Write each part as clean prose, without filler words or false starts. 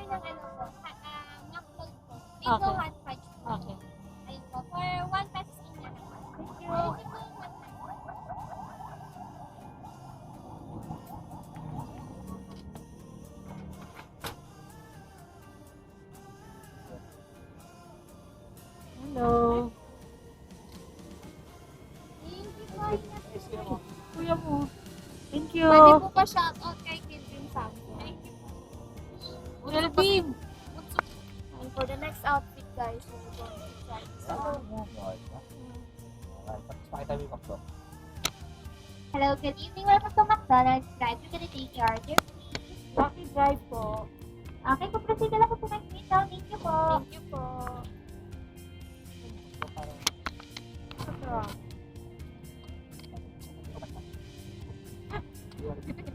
ng ano po, McDonald po. Mango Okay. hot fudge po. Okay. Ayun po, for 1 pesos in na naman. Thank you. Thank you po. Hello. Thank you po. Kuya mo. Thank you. Pwede po pa shoutout kay Kilvin Sampo. Thank you po. Kuya Bim. And for the next outfit guys, we're going to try this one. Hello, good evening. Welcome to McDonald's. Drive, you're gonna take your order, please. Lucky drive po. Okay, kung proceed ka lang po to my screen now. Thank you po. Thank you po.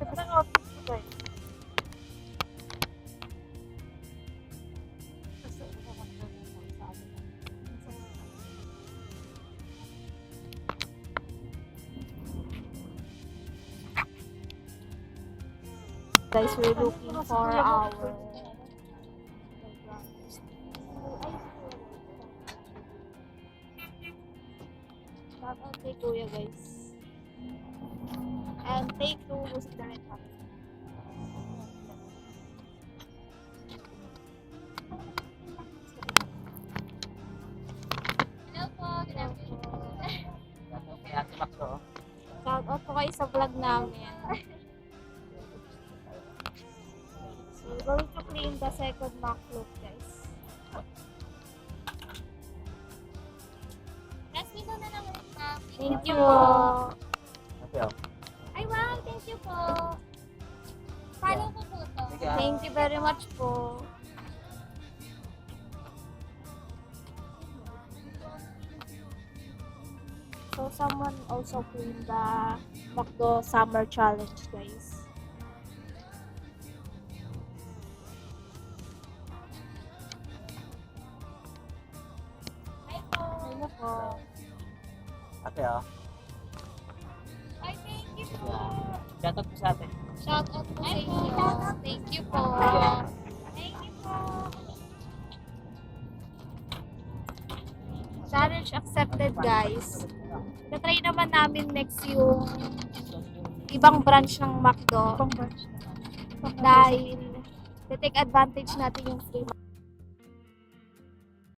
Parang outfit ko guys. Guys, we're looking for our shoutout kay Kuya guys. And take two music the red hat. Hello po, good afternoon. Shoutout po kayo sa vlog namin. So, we're going to clean the second McFloat guys. Last window na naman, ma'am. Thank you po. Ay, wow, thank you po. Follow ko po to. Thank you very much po. So someone also cleaned the McDo Summer Challenge guys. Hi po. Ano po? Ate, Ay, thank you po. shoutout po sa atin. Shoutout po sa inyo. Thank you po. Thank you po. Challenge accepted guys. Na-try naman namin next yung ibang branch ng McDo. Dahil take advantage natin yung free